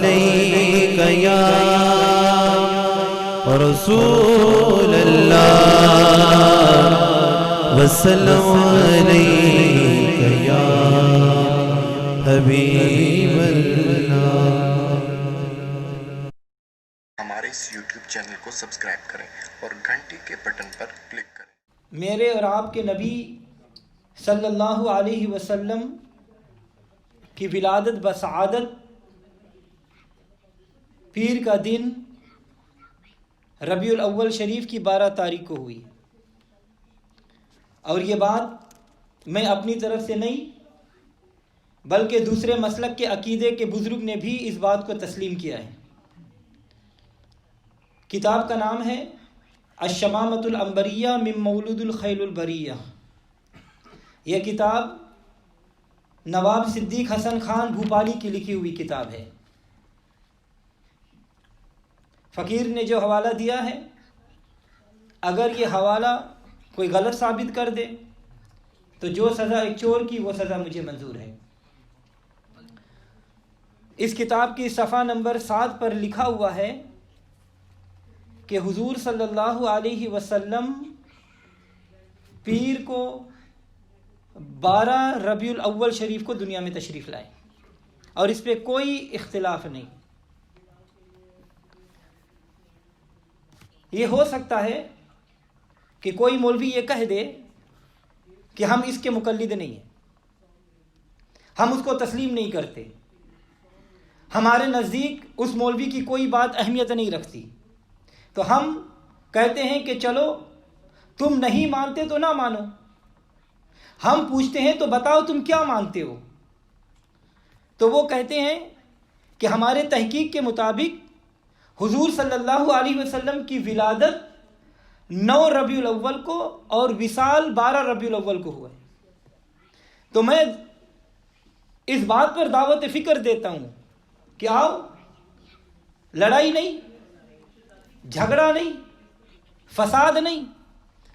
علیک یا رسول اللہ وسلم علیک یا حبیب اللہ۔ ہمارے اس یوٹیوب چینل کو سبسکرائب کریں اور گھنٹی کے بٹن پر کلک کریں۔ میرے اور آپ کے نبی صلی اللہ علیہ وسلم کی ولادت بسعادت پیر کا دن ربیع الاول شریف کی 12 تاریخ کو ہوئی، اور یہ بات میں اپنی طرف سے نہیں بلکہ دوسرے مسلک کے عقیدے کے بزرگ نے بھی اس بات کو تسلیم کیا ہے۔ کتاب کا نام ہے الشمامۃ العنبریہ من مولود الخیل البریہ۔ یہ کتاب نواب صدیق حسن خان بھوپالی کی لکھی ہوئی کتاب ہے۔ فقیر نے جو حوالہ دیا ہے، اگر یہ حوالہ کوئی غلط ثابت کر دے تو جو سزا ایک چور کی وہ سزا مجھے منظور ہے۔ اس کتاب کی صفحہ نمبر 7 پر لکھا ہوا ہے کہ حضور صلی اللہ علیہ وسلم پیر کو 12 ربیع الاول شریف کو دنیا میں تشریف لائے، اور اس پہ کوئی اختلاف نہیں۔ یہ ہو سکتا ہے کہ کوئی مولوی یہ کہہ دے کہ ہم اس کے مقلد نہیں ہیں، ہم اس کو تسلیم نہیں کرتے، ہمارے نزدیک اس مولوی کی کوئی بات اہمیت نہیں رکھتی، تو ہم کہتے ہیں کہ چلو تم نہیں مانتے تو نہ مانو، ہم پوچھتے ہیں تو بتاؤ تم کیا مانتے ہو؟ تو وہ کہتے ہیں کہ ہمارے تحقیق کے مطابق حضور صلی اللہ علیہ وسلم کی ولادت 9 ربیع الاول کو اور وصال 12 ربیع الاول کو ہوا ہے۔ تو میں اس بات پر دعوت فکر دیتا ہوں کہ آؤ، لڑائی نہیں، جھگڑا نہیں، فساد نہیں۔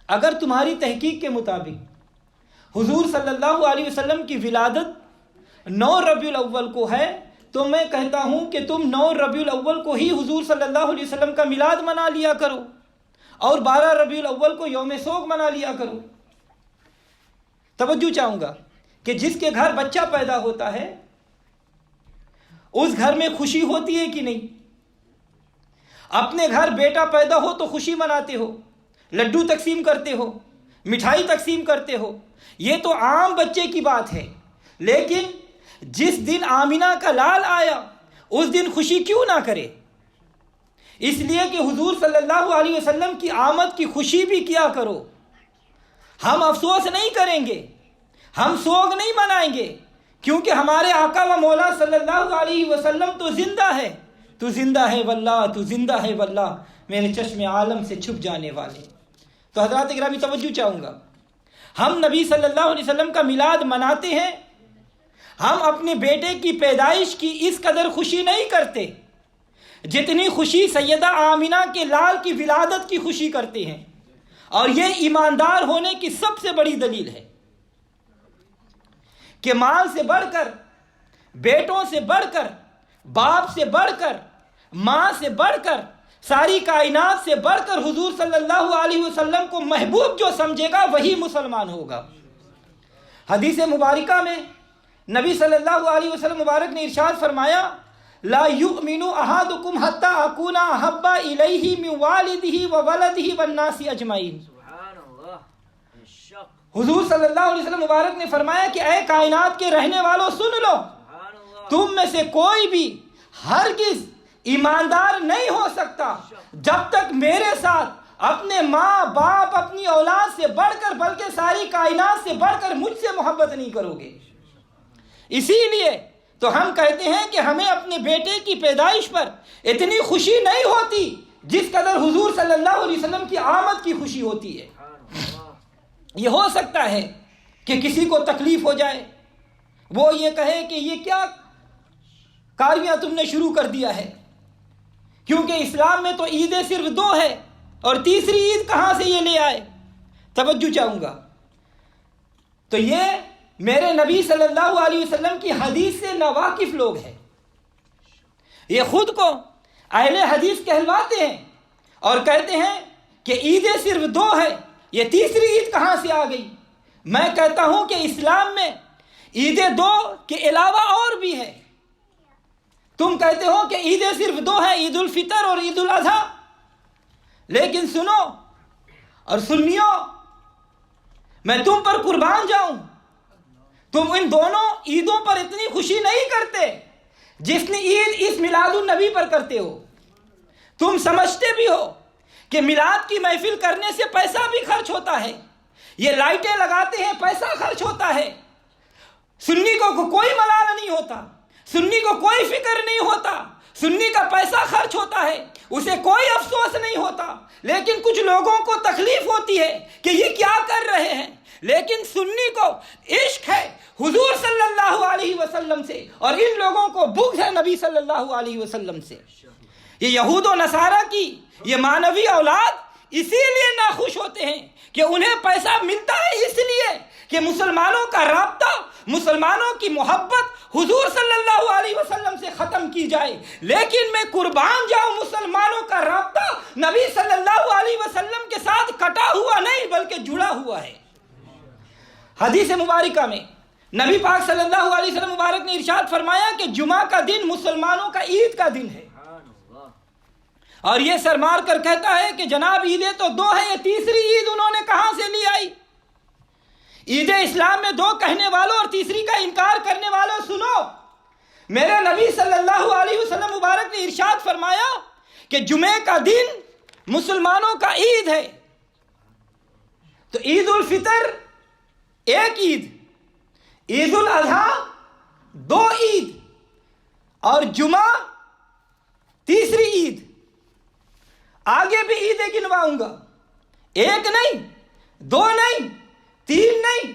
اگر تمہاری تحقیق کے مطابق حضور صلی اللہ علیہ وسلم کی ولادت 9 ربیع الاول کو ہے تو میں کہتا ہوں کہ تم 9 ربیع الاول کو ہی حضور صلی اللہ علیہ وسلم کا میلاد منا لیا کرو، اور 12 ربیع الاول کو یوم سوگ منا لیا کرو۔ توجہ چاہوں گا کہ جس کے گھر بچہ پیدا ہوتا ہے اس گھر میں خوشی ہوتی ہے کہ نہیں؟ اپنے گھر بیٹا پیدا ہو تو خوشی مناتے ہو، لڈو تقسیم کرتے ہو، مٹھائی تقسیم کرتے ہو، یہ تو عام بچے کی بات ہے۔ لیکن جس دن آمینہ کا لال آیا اس دن خوشی کیوں نہ کرے؟ اس لیے کہ حضور صلی اللہ علیہ وسلم کی آمد کی خوشی بھی کیا کرو۔ ہم افسوس نہیں کریں گے، ہم سوگ نہیں منائیں گے، کیونکہ ہمارے آقا و مولا صلی اللہ علیہ وسلم تو زندہ ہے۔ تو زندہ ہے واللہ، تو زندہ ہے واللہ، میرے چشم عالم سے چھپ جانے والے۔ تو حضرات گرامی توجہ چاہوں گا، ہم نبی صلی اللہ علیہ وسلم کا میلاد مناتے ہیں، ہم اپنے بیٹے کی پیدائش کی اس قدر خوشی نہیں کرتے جتنی خوشی سیدہ آمینہ کے لال کی ولادت کی خوشی کرتے ہیں، اور یہ ایماندار ہونے کی سب سے بڑی دلیل ہے کہ مال سے بڑھ کر، بیٹوں سے بڑھ کر، باپ سے بڑھ کر، ماں سے بڑھ کر، ساری کائنات سے بڑھ کر حضور صلی اللہ علیہ وسلم کو محبوب جو سمجھے گا وہی مسلمان ہوگا۔ حدیث مبارکہ میں نبی صلی اللہ علیہ وسلم مبارک نے ارشاد فرمایا، لا یؤمن احدکم حتی اکون احب الیہ من والدہ وولدہ والناس اجمعین۔ حضور صلی اللہ علیہ وسلم مبارک نے فرمایا کہ اے کائنات کے رہنے والوں سن لو، تم میں سے کوئی بھی ہرگز ایماندار نہیں ہو سکتا جب تک میرے ساتھ اپنے ماں باپ اپنی اولاد سے بڑھ کر بلکہ ساری کائنات سے بڑھ کر مجھ سے محبت نہیں کرو گے۔ اسی لیے تو ہم کہتے ہیں کہ ہمیں اپنے بیٹے کی پیدائش پر اتنی خوشی نہیں ہوتی جس قدر حضور صلی اللہ علیہ وسلم کی آمد کی خوشی ہوتی ہے۔ یہ ہو سکتا ہے کہ کسی کو تکلیف ہو جائے، وہ یہ کہے کہ یہ کیا کاریاں تم نے شروع کر دیا ہے، کیونکہ اسلام میں تو عیدیں صرف 2 ہے اور تیسری عید کہاں سے یہ لے آئے؟ توجہ چاہوں گا، تو یہ میرے نبی صلی اللہ علیہ وسلم کی حدیث سے ناواقف لوگ ہیں۔ یہ خود کو اہل حدیث کہلواتے ہیں اور کہتے ہیں کہ عیدیں صرف 2 ہے، یہ تیسری عید کہاں سے آ گئی؟ میں کہتا ہوں کہ اسلام میں عیدیں 2 کے علاوہ اور بھی ہے۔ تم کہتے ہو کہ عیدیں صرف 2 ہیں، عید الفطر اور عید الاضحیٰ، لیکن سنو اور سنیو، میں تم پر قربان جاؤں، تم ان دونوں عیدوں پر اتنی خوشی نہیں کرتے جتنی عید اس میلاد النبی پر کرتے ہو۔ تم سمجھتے بھی ہو کہ میلاد کی محفل کرنے سے پیسہ بھی خرچ ہوتا ہے، یہ لائٹیں لگاتے ہیں پیسہ خرچ ہوتا ہے، سنی کو کوئی ملال نہیں ہوتا، سنی کو کوئی فکر نہیں ہوتا، سنی کا پیسہ خرچ ہوتا ہے، اسے کوئی افسوس نہیں ہوتا، لیکن کچھ لوگوں کو تکلیف ہوتی ہے کہ یہ کیا کر رہے ہیں۔ لیکن سنی کو عشق ہے حضور صلی اللہ علیہ وسلم سے، اور ان لوگوں کو بغض ہے نبی صلی اللہ علیہ وسلم سے۔ یہ یہود و نصارہ کی یہ مانوی اولاد اسی لیے ناخوش ہوتے ہیں کہ انہیں پیسہ ملتا ہے اس لیے کہ مسلمانوں کا رابطہ، مسلمانوں کی محبت حضور صلی اللہ علیہ وسلم سے ختم کی جائے، لیکن میں قربان جاؤں مسلمانوں کا رابطہ نبی صلی اللہ علیہ وسلم کے ساتھ کٹا ہوا نہیں بلکہ جڑا ہوا ہے۔ حدیث مبارکہ میں نبی پاک صلی اللہ علیہ وسلم مبارک نے ارشاد فرمایا کہ جمعہ کا دن مسلمانوں کا عید کا دن ہے، اور یہ سر مار کر کہتا ہے کہ جناب عیدیں تو 2 ہیں، یہ تیسری عید انہوں نے کہاں سے لی آئی؟ عید اسلام میں 2 کہنے والوں اور تیسری کا انکار کرنے والوں سنو، میرے نبی صلی اللہ علیہ وسلم مبارک نے ارشاد فرمایا کہ جمعے کا دن مسلمانوں کا عید ہے، تو عید الفطر 1 عید، عید الاضحیٰ 2 عید، اور جمعہ تیسری عید۔ آگے بھی عیدیں گنواؤں گا، 1 نہیں، 2 نہیں، 3 نہیں،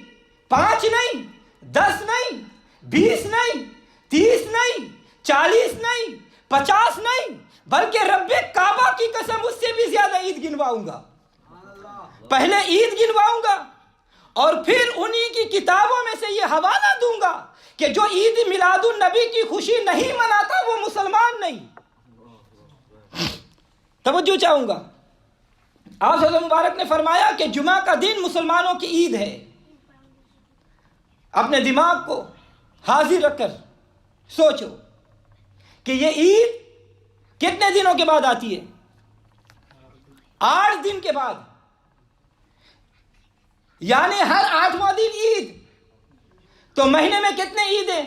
5 نہیں، 10 نہیں، 20 نہیں، 30 نہیں، 40 نہیں، 50 نہیں، بلکہ رب کعبہ کی قسم اس سے بھی زیادہ عید گنواؤں گا۔ پہلے عید گنواؤں گا اور پھر انہی کی کتابوں میں سے یہ حوالہ دوں گا کہ جو عید میلاد النبی کی خوشی نہیں مناتا وہ مسلمان نہیں۔ توجہ چاہوں گا، آپ صلی اللہ علیہ وسلم مبارک نے فرمایا کہ جمعہ کا دن مسلمانوں کی عید ہے۔ اپنے دماغ کو حاضر رکھ کر سوچو کہ یہ عید کتنے دنوں کے بعد آتی ہے؟ 8 دن کے بعد، یعنی ہر 8واں دن عید، تو مہینے میں کتنے عیدیں؟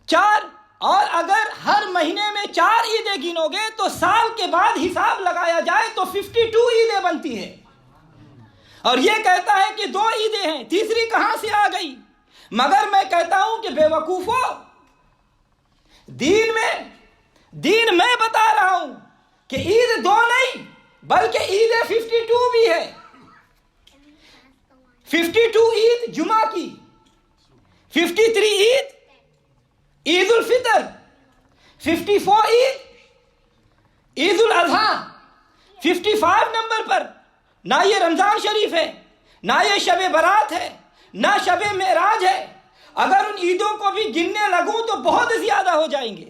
4، اور اگر ہر مہینے میں 4 عیدیں گنو گے تو سال کے بعد حساب لگایا جائے تو 52 عیدیں بنتی ہیں، اور یہ کہتا ہے کہ 2 عیدیں ہیں، تیسری کہاں سے آ گئی؟ مگر میں کہتا ہوں کہ بے وقوفو، دین میں بتا رہا ہوں کہ عید 2 نہیں بلکہ عید 52 بھی ہے۔ 52 عید جمعہ کی، 53 عید عید الفطر، 54 عید الاضحیٰ، 55 نمبر پر نہ یہ رمضان شریف ہے، نہ یہ شب برات ہے، نہ شب معراج ہے۔ اگر ان عیدوں کو بھی گننے لگوں تو بہت زیادہ ہو جائیں گے،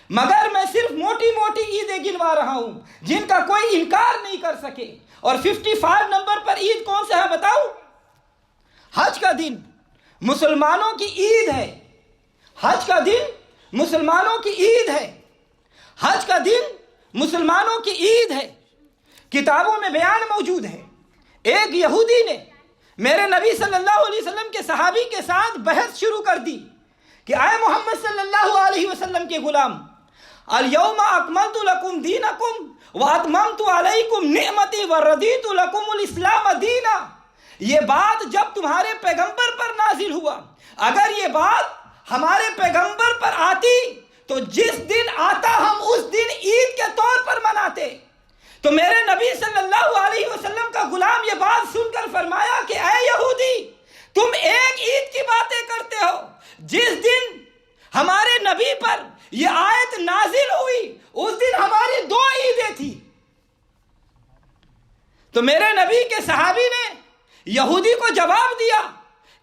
مگر میں صرف موٹی موٹی عیدیں گنوا رہا ہوں جن کا کوئی انکار نہیں کر سکے۔ اور 55 نمبر پر عید کون سا ہے بتاؤں؟ حج کا دن مسلمانوں کی عید ہے، حج کا دن مسلمانوں کی عید ہے، حج کا دن مسلمانوں کی عید ہے۔ کتابوں میں بیان موجود ہے، ایک یہودی نے میرے نبی صلی اللہ علیہ وسلم کے صحابی کے ساتھ بحث شروع کر دی کہ اے محمد صلی اللہ علیہ وسلم کے غلام، الیوم اکملت لکم دینکم واتممت علیکم نعمتی ورضیت لکم الاسلام دینا۔ یہ بات جب تمہارے پیغمبر پر نازل ہوا، اگر یہ بات ہمارے پیغمبر پر آتی تو جس دن آتا ہم اس دن عید کے طور پر مناتے۔ تو میرے نبی صلی اللہ علیہ وسلم کا غلام یہ بات سن کر فرمایا کہ اے یہودی، تم ایک عید کی باتیں کرتے ہو، جس دن ہمارے نبی پر یہ آیت نازل ہوئی اس دن ہماری 2 عیدیں تھی۔ تو میرے نبی کے صحابی نے یہودی کو جواب دیا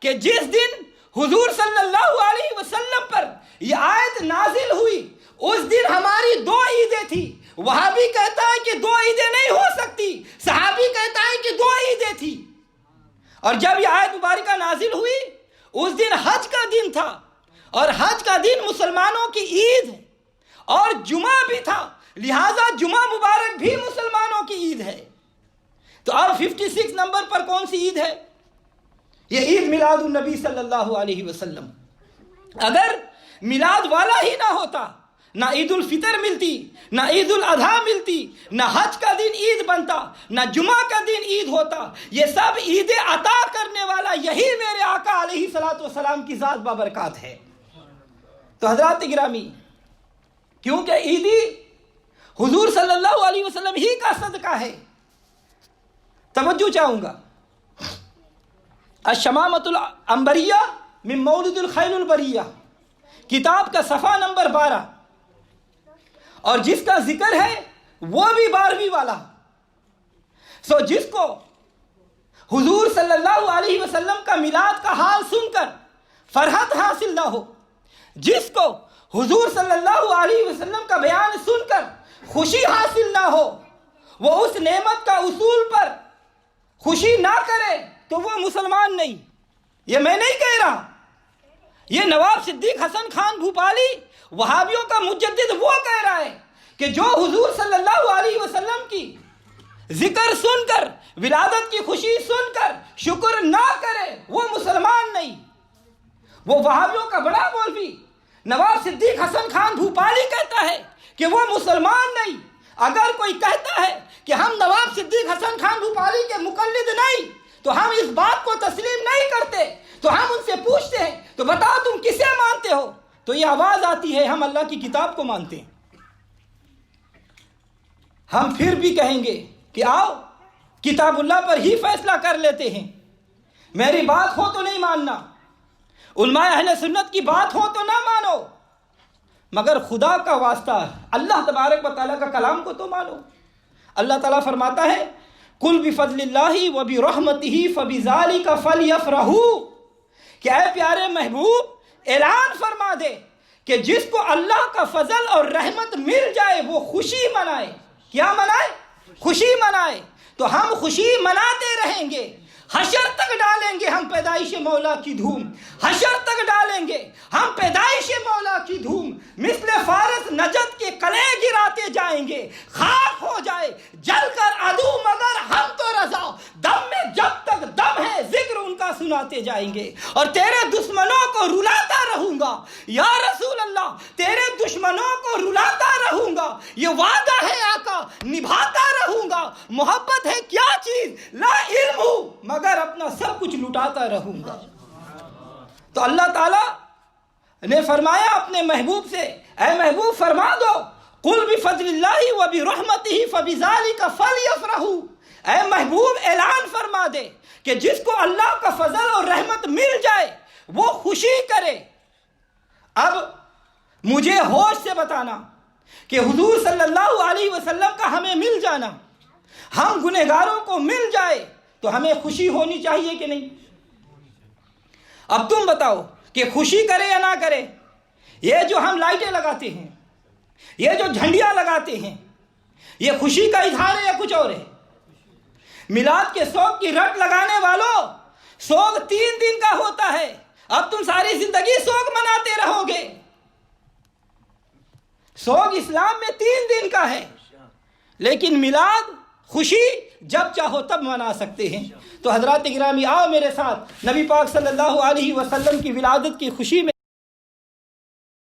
کہ جس دن حضور صلی اللہ علیہ وسلم پر یہ آیت نازل ہوئی اس دن ہماری 2 عیدیں تھی. وہابی کہتا ہے کہ 2 عیدیں نہیں ہو سکتی، صحابی کہتا ہے کہ 2 عیدیں تھی. اور جب یہ آیت مبارکہ نازل ہوئی اس دن حج کا دن تھا، اور حج کا دن مسلمانوں کی عید ہے اور جمعہ بھی تھا، لہٰذا جمعہ مبارک بھی مسلمانوں کی عید ہے. تو اب 56 نمبر پر کون سی عید ہے؟ یہ عید میلاد النبی صلی اللہ علیہ وسلم. اگر میلاد والا ہی نہ ہوتا، نہ عید الفطر ملتی، نہ عید الاضحیٰ ملتی، نہ حج کا دن عید بنتا، نہ جمعہ کا دن عید ہوتا. یہ سب عیدیں عطا کرنے والا یہی میرے آقا علیہ الصلوۃ والسلام کی ذات بابرکات ہے. تو حضرات گرامی، کیونکہ عیدی حضور صلی اللہ علیہ وسلم ہی کا صدقہ ہے. توجہ چاہوں گا، الشمامۃ العنبریہ من مولد الخیل البریہ کتاب کا صفحہ نمبر 12، اور جس کا ذکر ہے وہ بھی 12ویں والا. سو جس کو حضور صلی اللہ علیہ وسلم کا میلاد کا حال سن کر فرحت حاصل نہ ہو، جس کو حضور صلی اللہ علیہ وسلم کا بیان سن کر خوشی حاصل نہ ہو، وہ اس نعمت کا اصول پر خوشی نہ کرے تو وہ مسلمان نہیں. یہ میں نہیں کہہ رہا، یہ نواب صدیق حسن خان بھوپالی وہابیوں کا مجدد وہ کہہ رہا ہے کہ جو حضور صلی اللہ علیہ وسلم کی ذکر سن کر، ولادت کی خوشی سن کر شکر نہ کرے وہ مسلمان نہیں. وہ وہابیوں کا بڑا مولوی نواب صدیق حسن خان بھوپالی کہتا ہے کہ وہ مسلمان نہیں. اگر کوئی کہتا ہے کہ ہم نواب صدیق حسن خان بھوپالی کے مقلد نہیں تو ہم اس بات کو تسلیم نہیں کرتے. تو ہم ان سے پوچھتے ہیں تو بتاؤ تم کسے مانتے ہو؟ تو یہ آواز آتی ہے ہم اللہ کی کتاب کو مانتے ہیں. ہم پھر بھی کہیں گے کہ آؤ کتاب اللہ پر ہی فیصلہ کر لیتے ہیں. میری بات ہو تو نہیں ماننا، علماء اہل سنت کی بات ہو تو نہ مانو، مگر خدا کا واسطہ اللہ تبارک و تعالیٰ کا کلام کو تو مانو. اللہ تعالیٰ فرماتا ہے قُلْ بِفَضْلِ اللَّهِ وَبِرَحْمَتِهِ فَبِذَلِكَ فَلْيَفْرَحُوا، کہ اے پیارے محبوب اعلان فرما دے کہ جس کو اللہ کا فضل اور رحمت مل جائے وہ خوشی منائے. کیا منائے؟ خوشی منائے. تو ہم خوشی مناتے رہیں گے، حشر تک ڈالیں گے ہم پیدائش مولا کی دھوم، حشر تک ڈالیں گے ہم پیدائش مولا کی دھوم. مثل فارس نجد کے کلے گراتے جائیں گے، خاک ہو جائے جل کر عدو مگر ہم تو رضا، دم میں جب تک دم ہے ذکر ان کا سناتے جائیں گے. اور تیرے دشمنوں کو رلاتا رہوں گا یا رسول اللہ، تیرے دشمنوں کو رلاتا رہوں گا. یہ وعدہ ہے آقا، نبھاتا رہوں گا. محبت ہے کیا چیز؟ لا علم ہوں مگر اپنا سب کچھ لٹاتا رہوں گا. تو اللہ تعالیٰ نے فرمایا اپنے محبوب سے، اے محبوب فرما دو قُلْ بِفَضْلِ اللَّهِ وَبِرَحْمَتِهِ فَبِذَلِكَ فَلْيَفْرَحُوا. اے محبوب اعلان فرما دے کہ جس کو اللہ کا فضل اور رحمت مل جائے وہ خوشی کرے. اب مجھے ہوش سے بتانا کہ حضور صلی اللہ علیہ وسلم کا ہمیں مل جانا، ہم گنہگاروں کو مل جائے تو ہمیں خوشی ہونی چاہیے کہ نہیں؟ اب تم بتاؤ کہ خوشی کرے یا نہ کرے. یہ جو ہم لائٹیں لگاتے ہیں، یہ جو جھنڈیاں لگاتے ہیں، یہ خوشی کا اظہار ہے یا کچھ اور ہے؟ میلاد کے سوگ کی رٹ لگانے والوں، سوگ 3 دن کا ہوتا ہے، اب تم ساری زندگی سوگ مناتے رہو گے. سوگ اسلام میں 3 دن کا ہے، لیکن میلاد خوشی جب چاہو تب منا سکتے ہیں. تو حضرات گرامی آؤ میرے ساتھ نبی پاک صلی اللہ علیہ وسلم کی ولادت کی خوشی میں